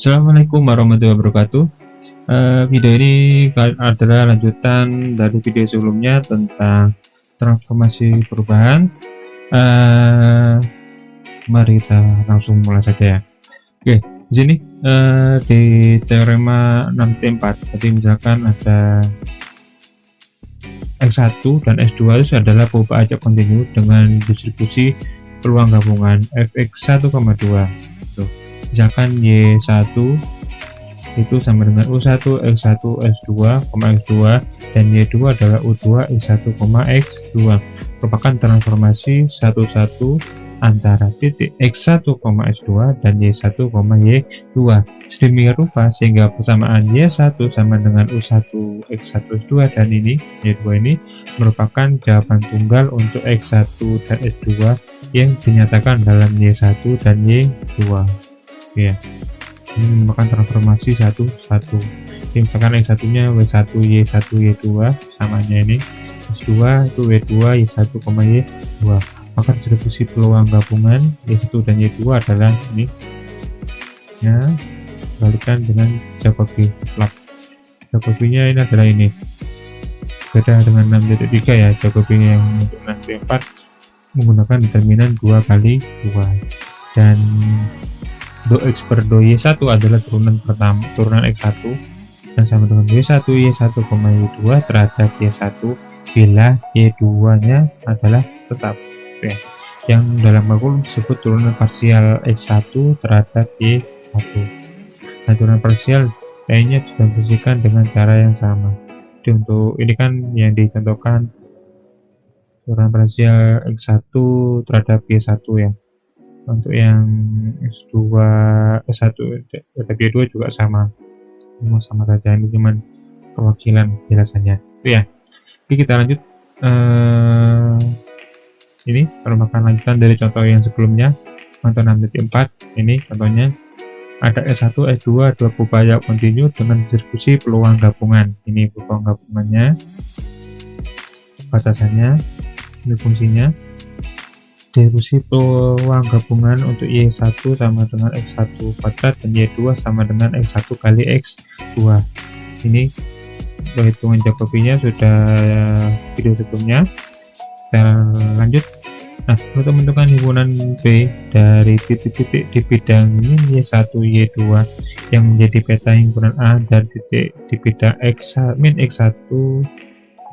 Assalamualaikum warahmatullahi wabarakatuh. Video ini adalah lanjutan dari video sebelumnya tentang transformasi perubahan. Mari kita langsung mulai saja ya. Oke, di sini di teorema 6T4, jadi misalkan ada X1 dan X2 itu adalah perubahan acak kontinu dengan distribusi peluang gabungan fx1,2. Misalkan Y1 itu sama dengan U1, X1, X2, X2, dan Y2 adalah U2, X1, X2, merupakan transformasi satu-satu antara titik X1, X2 dan Y1, Y2 sedemikian rupa sehingga persamaan Y1 sama dengan U1, X1, X2 dan ini Y2 ini merupakan jawaban tunggal untuk X1 dan X2 yang dinyatakan dalam Y1 dan Y2 ya. Ini merupakan transformasi satu-satu. Misalkan X1 nya W1 Y1 Y2 samanya ini X2 itu W2 Y1, Y2, maka distribusi peluang gabungan Y1 dan Y2 adalah ini ya, balikan dengan Jacobi plug. Jacobi nya ini adalah ini, beda dengan 6.3 ya. Jacobi yang untuk 6.4 menggunakan determinan 2 kali 2 dan do X per do Y1 adalah turunan pertama, turunan X1 dan sama dengan Y1 Y1, Y2 terhadap Y1 bila Y2 nya adalah tetap ya. Yang dalam kalkulus disebut turunan parsial X1 terhadap Y1. Nah, turunan parsial lainnya didefinisikan dengan cara yang sama. Jadi untuk ini kan yang dicontohkan turunan parsial X1 terhadap Y1 ya. Untuk yang S2 S1 dan Y2 juga sama saja, ini cuman perwakilan jelasannya itu ya. Oke, kita lanjut. Ini merupakan lanjutan dari contoh yang sebelumnya, contoh 6.4. Ini contohnya ada S1 S2 dua perubahan kontinu dengan distribusi peluang gabungan. Ini peluang gabungannya, batasannya, ini fungsinya. Distribusi peluang gabungan untuk Y1 sama dengan X1 kuadrat dan Y2 sama dengan X1 kali X2. Ini perhitungan Jacobinya sudah video sebelumnya. Kita lanjut. Nah, untuk menentukan himpunan B dari titik-titik di bidang ini Y1 Y2 yang menjadi peta himpunan A dari titik di bidang X-1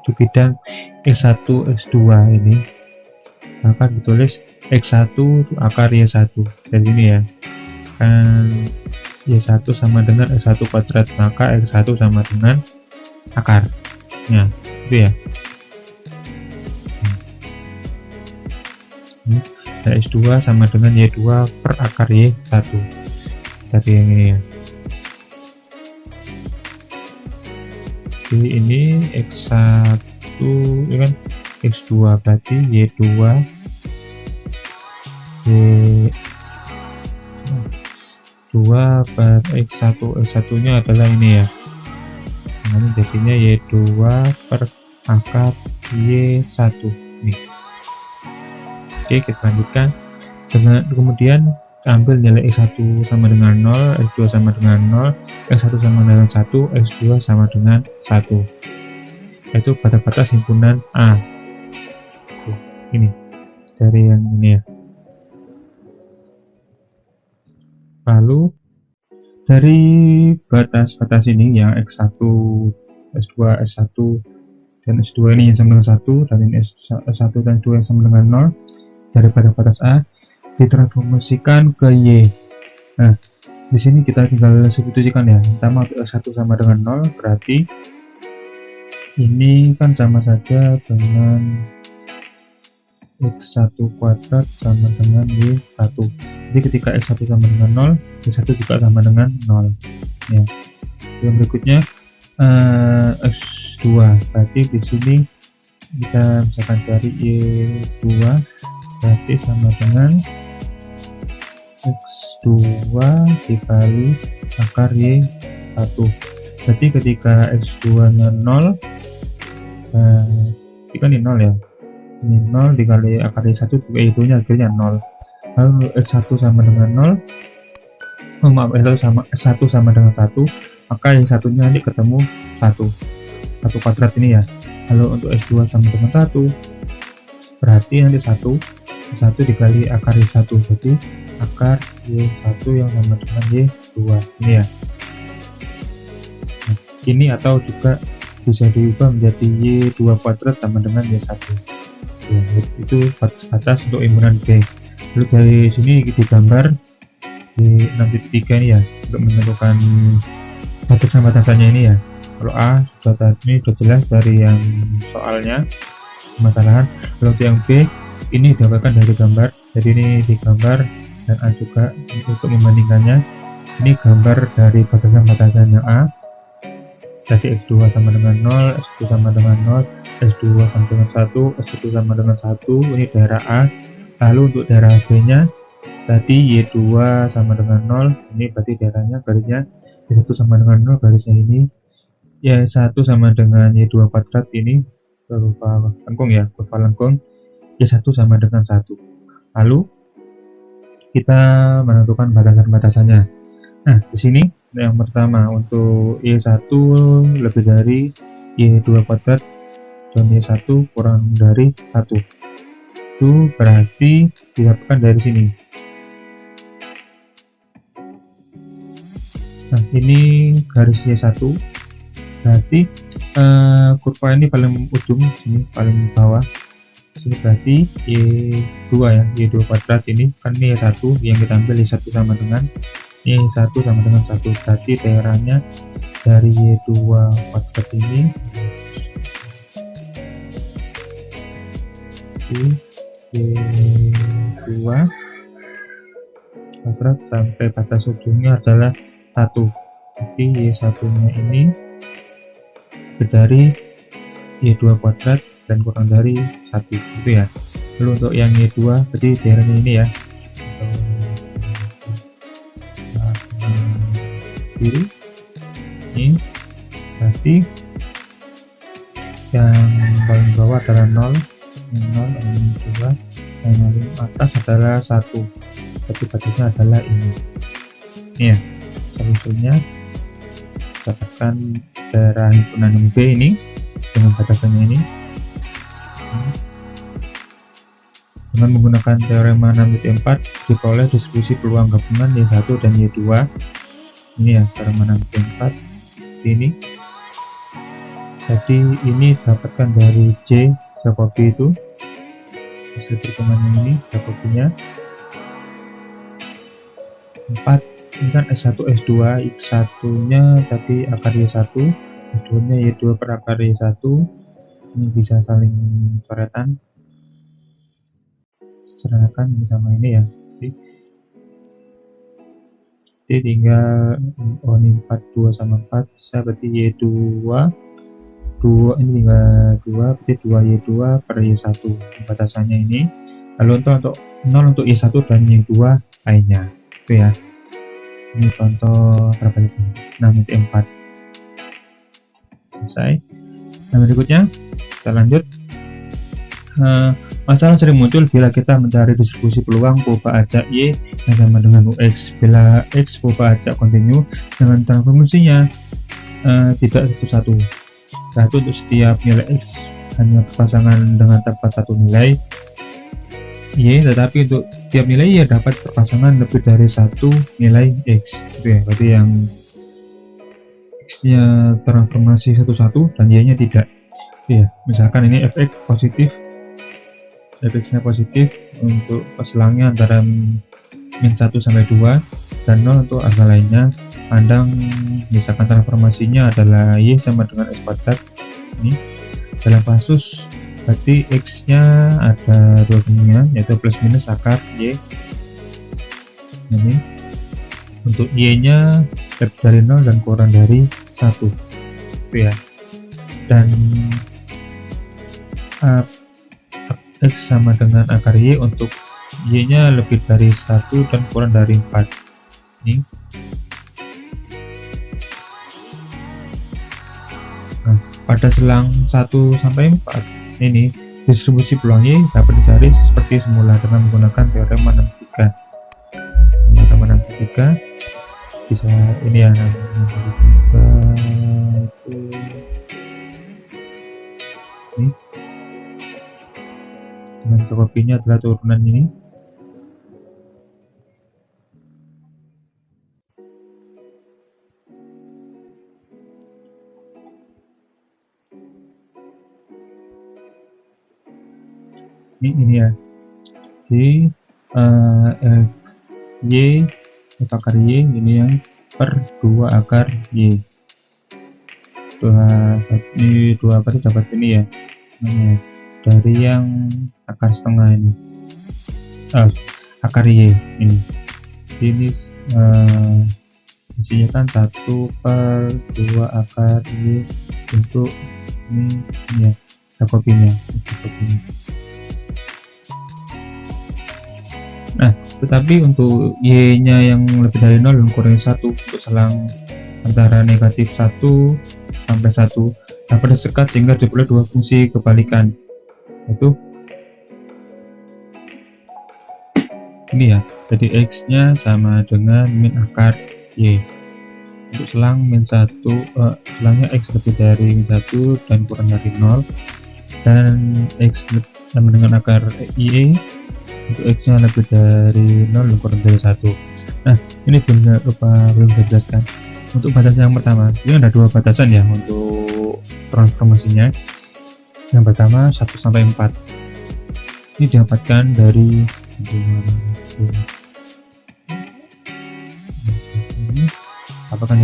di bidang X1 X2 ini, maka ditulis X1 akar Y1 dari sini ya, kan Y1 sama dengan X1 kuadrat, maka X1 sama dengan akarnya itu ya. Dan X2 sama dengan Y2 per akar Y1 dari yang ini ya. Jadi ini X1 ini kan X2 berarti Y2 per X1. X1 nya adalah ini ya, ini jadinya Y2 per akar Y1 nih. Oke, kita lanjutkan dengan kemudian ambil nilai X1 sama dengan 0, X2 sama dengan 0, X1 sama dengan 1, X2 sama dengan 1, yaitu pada batas himpunan A. Ini dari yang ini ya. Lalu dari batas-batas ini yang X1, S2, S1 dan S2 ini yang sama dengan 1 dan ini S1 dan S2 yang sama dengan 0, dari pada batas A ditransformasikan ke Y. Nah, di sini kita tinggal substitusikan ya. Pertama S1 sama dengan 0, berarti ini kan sama saja dengan X1 kuadrat sama dengan Y1. Jadi ketika X1 sama dengan 0, Y1 juga sama dengan 0 ya. Yang berikutnya X2, berarti di sini kita misalkan cari Y2 berarti sama dengan X2 dikali akar Y1. Berarti ketika X2 nya 0, kan ini 0 ya, ini 0 dikali akar Y1 juga Y2 nya akhirnya 0. Lalu X1 sama dengan 0, maaf, S1 sama dengan 1, maka yang satunya nanti ketemu 1 kuadrat ini ya. Kalau untuk S2 sama dengan 1, berarti nanti 1 dikali akar Y1, jadi akar Y1 yang sama dengan Y2 ini ya. Nah, ini atau juga bisa diubah menjadi Y2 kuadrat sama dengan Y1 ya, itu batas-batas untuk himpunan B. Lalu dari sini digambar di 6.3 ini ya, untuk menentukan batasan-batasannya ini ya. Kalau A ini sudah jelas dari yang soalnya permasalahan. Kalau yang B ini didapatkan dari gambar, jadi ini digambar, dan A juga untuk membandingkannya. Ini gambar dari batasan-batasannya A, tadi X2 sama dengan 0, S1 sama dengan 0, S2 sama dengan 1, S1 sama dengan 1, ini daerah A. Lalu untuk daerah B nya tadi Y2 sama dengan 0, ini berarti daerahnya garisnya Y1 sama dengan 0, garisnya ini. Y1 sama dengan Y2 kuadrat, ini kurva lengkung ya, kurva lengkung. Y1 sama dengan 1. Lalu kita menentukan batasan-batasannya. Nah, di sini yang pertama untuk Y1 lebih dari Y2 kuadrat dan Y1 kurang dari 1. Itu berarti didapatkan dari sini. Nah, ini garis Y1. Berarti kurva ini paling ujung, sini paling bawah. Ini berarti Y2 ya, Y2 kuadrat ini kan ini Y1 yang kita ambil, Y1 sama dengan Y1 sama dengan 1, berarti daerahnya dari Y2 kuadrat ini Y2 kuadrat sampai batas ujungnya adalah 1, jadi Y1 nya ini lebih dari Y2 kuadrat dan kurang dari 1 itu ya. Lalu untuk yang Y2 berarti daerahnya ini ya, kiri ini berarti yang paling bawah adalah 0, yang 2, yang paling atas adalah 1, jadi batasnya adalah ini ya. Solusinya dapatkan daerah himpunan B ini dengan batasannya ini dengan menggunakan teorema 6.4 diperoleh distribusi peluang gabungan Y1 dan Y2 ini ya, teorema 6.4 ini. Jadi ini dapatkan dari J Jacobi, itu hasil pertemuan ini Jacobinya 4. Ini kan S1 S2, X1 nya tadi akar Y1, S2 nya Y2 per akar Y1, ini bisa saling coretan serahkan sama ini ya. Jadi tinggal ini 4, 2 sama 4 bisa, berarti Y2 2 ini tinggal 2, berarti 2Y2 per Y1 batasannya ini. Lalu untuk 0 untuk Y1 dan Y2 lainnya itu ya. Ini contoh terbalik 6.4 selesai. Nah, berikutnya kita lanjut. Masalah sering muncul bila kita mencari distribusi peluang poba acak Y yang sama dengan UX. Bila X poba acak kontinu dengan transformasinya tidak satu-satu. Satu untuk setiap nilai X hanya berpasangan dengan tepat satu nilai Y, tetapi untuk tiap nilai Y dapat berpasangan lebih dari satu nilai X. Itu ya, berarti yang X-nya transformasi satu-satu dan Y-nya tidak. Itu ya, misalkan ini fx positif, fx-nya positif untuk selangnya antara min 1 sampai 2 dan 0 untuk angka lainnya. Pandang misalkan transformasinya adalah Y sama dengan X kuadrat. Ini dalam kasus berarti X-nya ada dua bentuknya, yaitu plus minus akar Y. Ini untuk Y-nya lebih dari 0 dan kurang dari 1 itu ya. Dan X sama dengan akar Y untuk Y-nya lebih dari 1 dan kurang dari 4. Ini pada selang 1 sampai 4 ini distribusi peluang Y dapat dicari seperti semula dengan menggunakan teorema 63. bisa ini ya namanya juga itu ini dengan kopinya adalah turunan ini. Ini ya di F Y F akar Y ini yang per 2 akar Y. Ini 2 akar itu dapat ini ya namanya dari yang akar setengah ini, akar Y ini hasilnya kan 1/2 akar Y untuk ini ya kopinya. Nah, tetapi untuk Y nya yang lebih dari 0 dan kurang 1 untuk selang antara negatif 1 sampai 1 dapat disekat sehingga diperoleh dua fungsi kebalikan, yaitu ini ya, jadi X nya sama dengan min akar Y. Untuk selang min 1 selangnya X lebih dari min 1 dan kurang dari 0, dan X sama dengan akar Y untuk X nya lebih dari 0 dan kurang dari 1. Nah, ini belum saya jelaskan. Untuk batasan yang pertama, ini ada dua batasan ya untuk transformasinya. Yang pertama 1 sampai 4. Ini didapatkan dari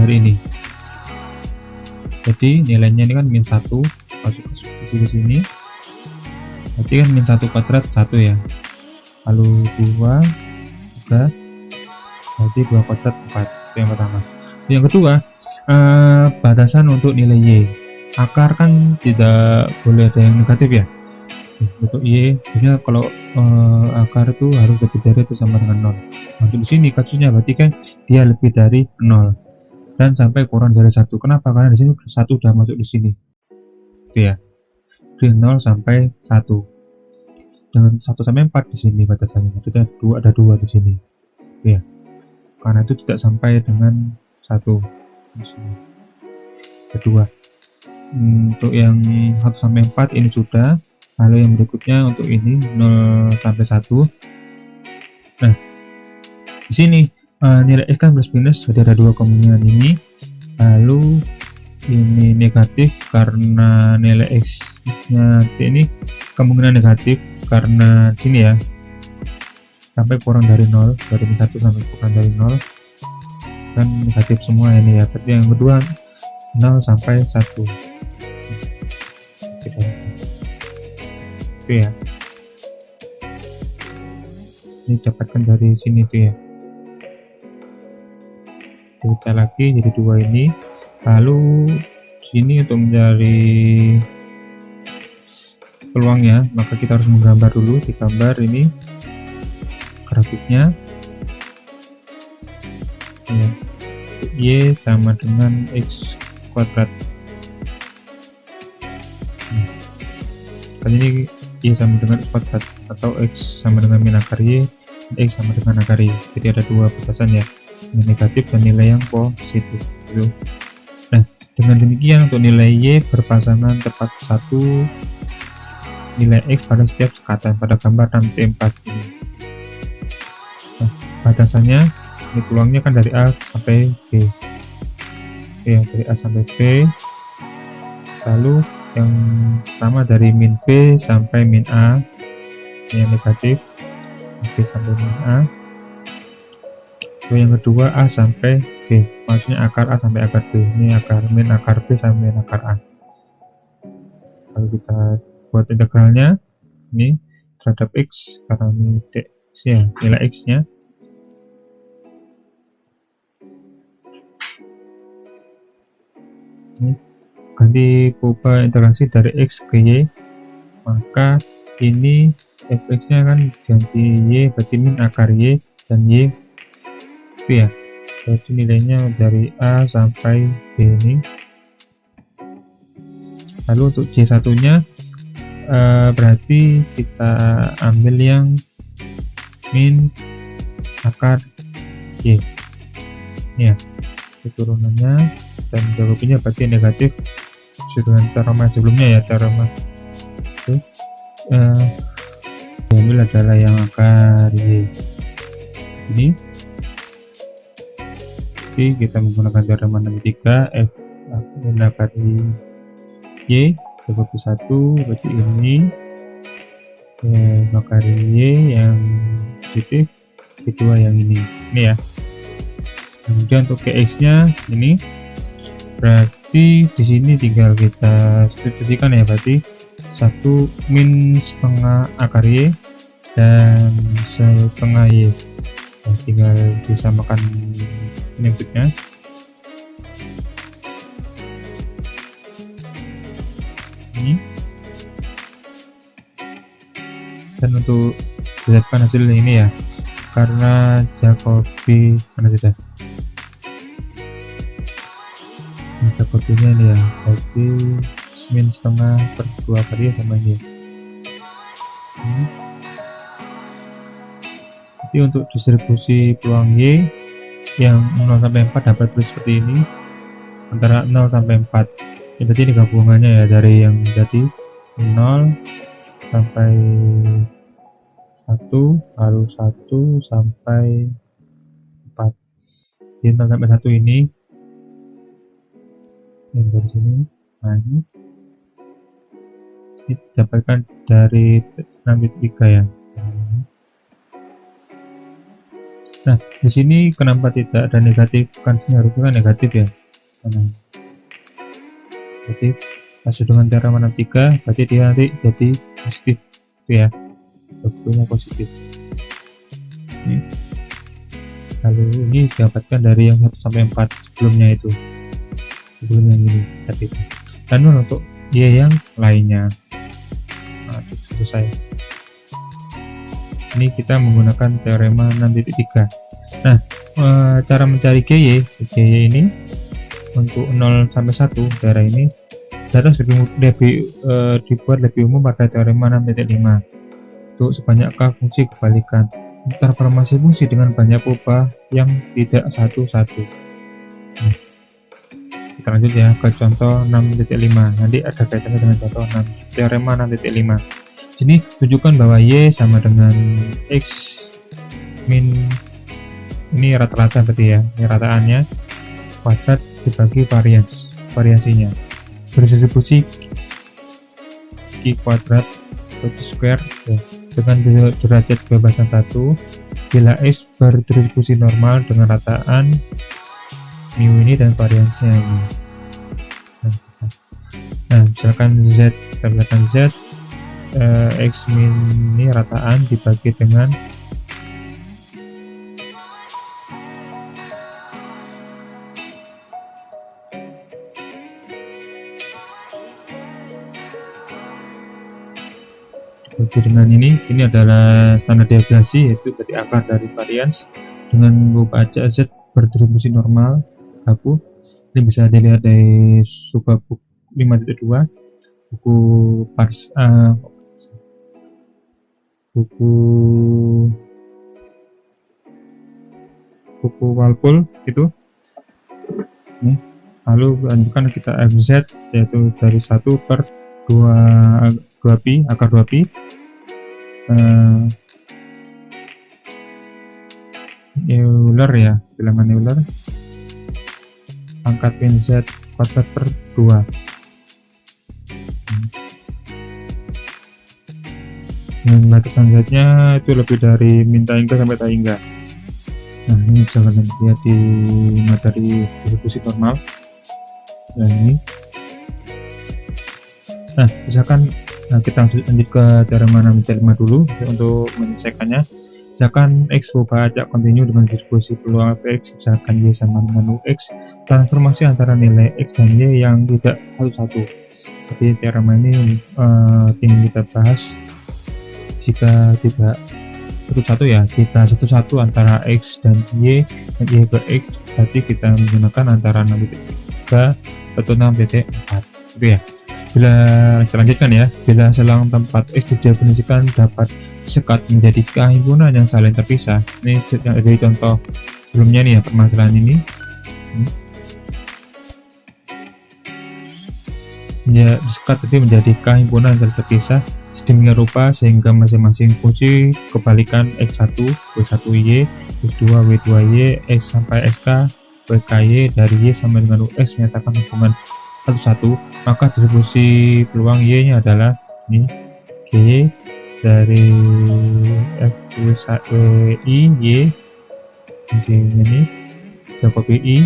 ini. Jadi nilainya ini kan min 1 masuk ke sini. Berarti kan min 1 kuadrat 1 ya. Lalu 2 3 berarti 2 kuadrat 4. Itu yang pertama. Yang kedua, batasan untuk nilai Y. Akar kan tidak boleh ada yang negatif ya. Untuk Y, biasanya kalau akar itu harus lebih dari itu sama dengan 0. Untuk di sini kasusnya berarti kan dia lebih dari 0 dan sampai kurang dari 1. Kenapa? Karena di sini 1 sudah masuk di sini. Itu ya. Di 0 sampai 1. Dengan 1 sampai 4 di sini batasannya. Jadi ada 2 di sini. Ya. Karena itu tidak sampai dengan 1 di sini. Kedua. Untuk yang 1 sampai 4 ini sudah. Lalu yang berikutnya untuk ini 0 sampai 1. Nah, di sini nilai X kan plus minus, jadi ada dua kemungkinan ini. Lalu ini negatif karena nilai X nya ini kemungkinan negatif karena sini ya sampai kurang dari 0, dari 1 sampai kurang dari 0 kan negatif semua ini ya. Berarti yang kedua 0 sampai 1 itu ya, ini dapatkan dari sini tuh ya. Kita lagi jadi 2 ini. Lalu sini untuk mencari peluangnya maka kita harus menggambar dulu. Digambar ini grafiknya ya. Y sama dengan X kuadrat. Kali ini Y sama dengan X kuadrat atau X sama dengan min akar Y, X sama dengan akar Y. Jadi ada dua batasan ya, nilai negatif dan nilai yang positif gitu. Nah, dengan demikian untuk nilai Y berpasangan tepat satu nilai X pada setiap sekatan pada gambar 6T4 ini. Nah, batasannya ini peluangnya kan dari A sampai B ya, dari A sampai B. Lalu yang pertama dari min B sampai min A yang negatif, B sampai min A. Lalu yang kedua A sampai B, maksudnya akar A sampai akar B. Ini akar min akar B sampai min akar A. Kalau kita buat integralnya ini terhadap X, karena ini X ya, nilai X nya ini ganti ubah integrasi dari X ke Y, maka ini fx nya kan ganti Y, berarti min akar Y dan Y itu ya, berarti nilainya dari A sampai B ini. Lalu untuk Y1 nya berarti kita ambil yang min akar Y ya, turunannya, dan jawabannya berarti negatif sesuai dengan teorema sebelumnya ya. Teorema itu diambil adalah yang akar Y ini. Jadi kita menggunakan teorema 63 F akar Y seperti 1, berarti ini akar Y yang positif, kedua yang ini ya. Kemudian untuk Gx nya ini berarti di sini tinggal kita substitusikan ya, berarti 1 min setengah akar Y dan setengah Y, nah, tinggal disamakan inputnya. Ini dan untuk lihatkan hasil ini ya, karena Jacobi mana sudah Jacobinya ini ya, jadi min setengah per 2 kali sama ini. Jadi untuk distribusi peluang Y yang 0 sampai 4 dapat seperti ini, antara 0 sampai 4 ya, berarti ini gabungannya ya, dari yang tadi 0 sampai 1 lalu 1 sampai 4. Jadi 0 sampai 1 ini yang dari sini, nah ini didapatkan dari 6.3 ya. Nah di sini kenapa tidak ada negatif, kan harusnya kan negatif ya. Nah, jadi masuk dengan teorema 63 berarti dia nanti jadi positif ya, jawabannya positif ini. Lalu ini didapatkan dari yang 1 sampai 4 sebelumnya itu, sebelum yang ini tadi. Dan untuk Y yang lainnya, nah itu selesai. Ini kita menggunakan teorema 6.3. Nah cara mencari GY ini untuk 0 sampai 1 daerah ini data dibuat lebih umum pada teorema 6.5 untuk sebanyak K fungsi kebalikan transformasi fungsi dengan banyak perubahan yang tidak satu-satu. Kita lanjut ya ke contoh 6.5. nanti ada kaitannya dengan contoh teorema 6.5. Sini tunjukkan bahwa Y sama dengan X min, ini rata-rata berarti ya, ini rataannya kuadrat dibagi variasinya berdistribusi Q kuadrat square ya, dengan derajat kebebasan 1 bila X berdistribusi normal dengan rataan mu ini dan variasinya ini. Nah misalkan Z, kita misalkan Z X min ini rataan dibagi dengan ini adalah standar deviasi, yaitu berarti akar dari varians dengan membaca Z berdistribusi normal aku. Ini bisa dilihat dari subbuku 5.2 buku buku Walpole itu. Lalu lanjutkan kita FZ, yaitu dari 1 per 2pi akar 2pi Euler ya, bilangan Euler pangkat Z kuadrat per 2. Yang batasan Z-nya itu lebih dari min hingga sampai ta hingga. Nah ini bisa kalian lihat di materi distribusi normal. Nah ini, nah misalkan kita lanjut ke teorema 6.5 dulu untuk menyelesaikannya. Misalkan X berubah acak kontinu dengan distribusi peluang Fx, misalkan Y sama dengan Ux, transformasi antara nilai X dan Y yang tidak satu-satu. Jadi teorema ini ingin kita bahas jika tidak satu-satu ya, jika satu-satu antara X dan Y dan Y ke X, berarti kita menggunakan antara 6.3 atau 6.4 gitu ya. Bila kita lanjutkan ya, bila selang tempat X didefinisikan dapat sekat menjadi K-himpunan yang saling terpisah. Ini dari contoh sebelumnya nih ya, permasalahan ini. disekat tadi menjadi K himpunan terpisah sedemikian rupa sehingga masing-masing fungsi kebalikan X1 W1Y X2 W2Y X sampai SK WKY dari Y sama dengan UX menyatakan hubungan satu-satu, maka distribusi peluang Y nya adalah ini G dari FWI Y ini Jakobi I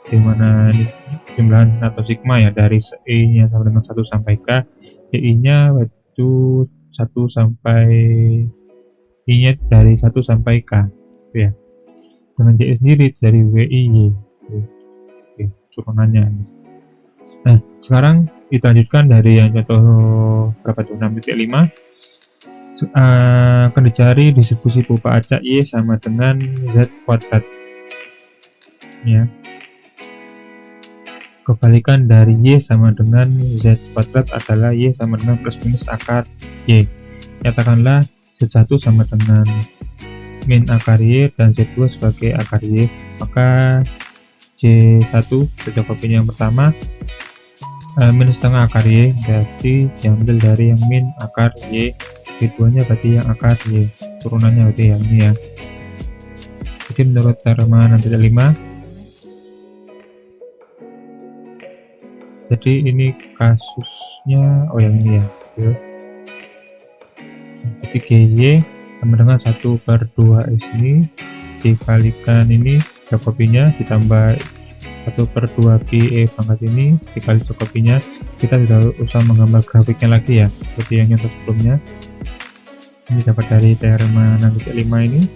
dimana ini jumlahan atau sigma ya dari I nya sama dengan 1 sampai K, I nya itu 1 sampai I nya dari 1 sampai K ya, dengan J sendiri dari WI Y turunannya. Nah sekarang kita lanjutkan dari yang contoh berapa tuh 6.5 akan dicari distribusi berupa acak Y sama dengan Z kuadrat ya. Kebalikan dari Y sama dengan Z kuadrat adalah Y sama dengan plus minus akar Y. Nyatakanlah Z1 sama dengan min akar Y dan Z2 sebagai akar Y. Maka J1 fotokopinya yang pertama minus setengah akar Y berarti diambil dari yang min akar Y, J2 nya berarti yang akar Y, turunannya berarti yang ini ya. Jadi menurut teorema 6.5, jadi ini kasusnya yang ini ya. Jadi GY sama dengan 1/2S ini dikalikan ini Jakobinya ditambah 1/2 PE pangkat ini dikali Jakobinya. Kita tidak usah menggambar grafiknya lagi ya, seperti yang contoh sebelumnya. Ini dapat dari teorema 6.5 ini.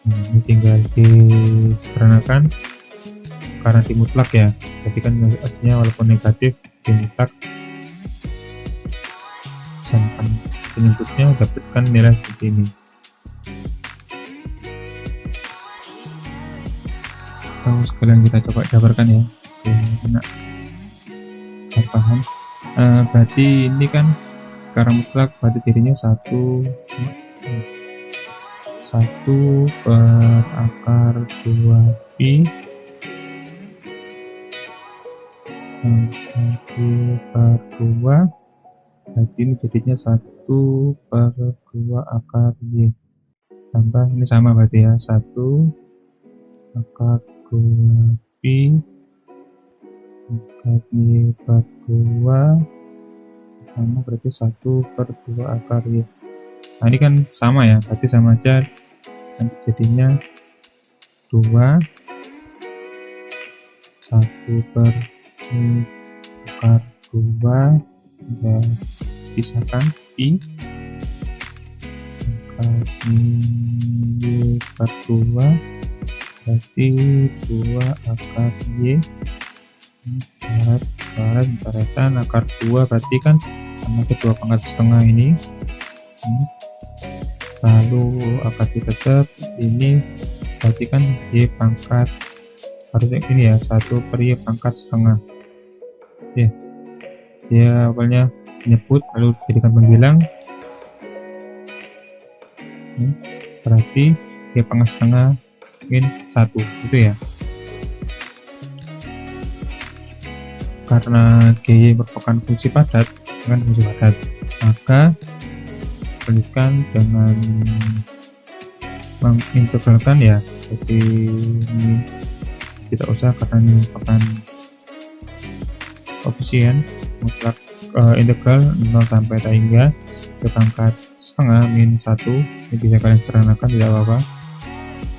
Ini tinggal disederhanakan karena dimutlak ya, jadi kan aslinya walaupun negatif dimutlak sampai penyebutnya dapatkan nilai seperti ini. Atau sekalian kita coba jabarkan ya, enak paham. Berarti ini kan karena mutlak berarti dirinya 1 per akar 2pi 1/2, berarti ini jadinya 1/2 akar Y tambah ini sama berarti ya 1 akar 2pi akar Y/2 sama berarti 1/2 akar Y. Nah ini kan sama ya, berarti sama aja, nanti jadinya 2 1/2 akar 2 dan pisahkan I akar Y/2 berarti 2 akar Y barat akar 2 berarti kan sama ke 2 pangkat setengah ini. Lalu akar Y tetap ini berarti kan Y pangkat harusnya ini ya 1/Y pangkat setengah ya. Dia awalnya menyebut lalu dijadikan pembilang, berarti Y pangkat setengah min 1 itu ya. Karena GY merupakan fungsi padat maka lanjutkan dengan mengintegralkan ya, jadi ini tidak usah karena ini merupakan koefisien mutlak integral 0 sampai tak hingga ke pangkat setengah min 1. Ini bisa kalian sederhanakan tidak apa-apa,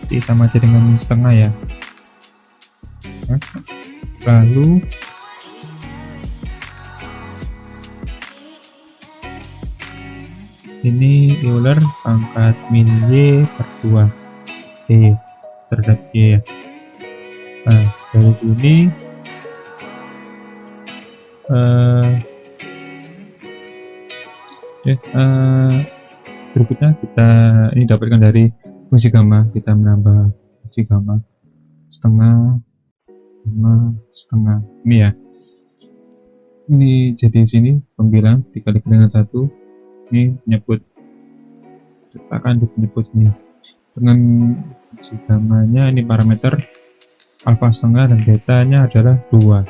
jadi sama aja dengan min setengah ya. Lalu ini Euler pangkat min Y/2 Y terhadap Y ya. Nah dari sini berikutnya kita ini dapatkan dari fungsi gamma, kita menambah fungsi gamma setengah ini ya. Ini jadi sini pembilang dikali dengan 1, ini menyebut akan menyebut ini dengan fungsi gammanya ini parameter alfa setengah dan betanya adalah 2.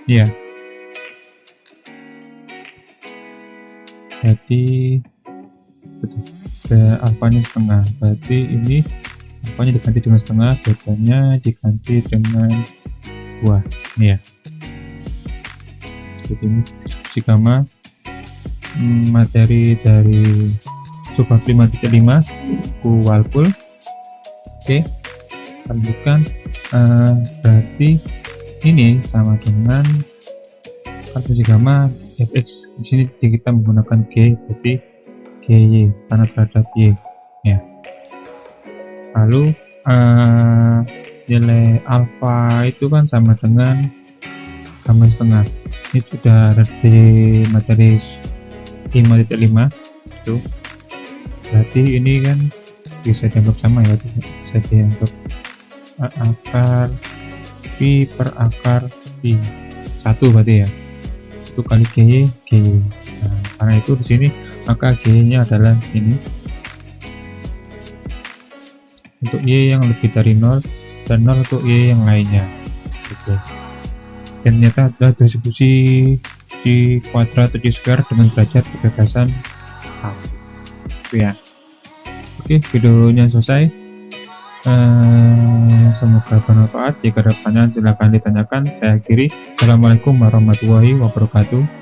Ya, jadi alfanya setengah, berarti ini alfanya diganti dengan setengah, betanya diganti dengan 2. Ini ya, jadi ini distribusi gamma materi dari subbab 5.5 ku Walpole. Oke, lanjutkan. Berarti ini sama dengan distribusi gamma fx. Di sini kita menggunakan g, berarti gy karena terhadap y ya. Lalu nilai alfa itu kan sama dengan gamma setengah. Ini sudah ada di materi 5.5 itu, berarti ini kan bisa dianggap sama ya, bisa dianggap akar pi per akar pi 1 berarti ya, itu kali gy. Nah, karena itu di sini maka gy nya adalah ini untuk y yang lebih dari 0 dan 0 untuk y yang lainnya gitu. Dan ternyata adalah distribusi di kuadrat y square dengan derajat kebebasan 1 ya. Oke, videonya selesai. Semoga bermanfaat. Jika ada pertanyaan silahkan ditanyakan. Saya akhiri. Assalamualaikum warahmatullahi wabarakatuh.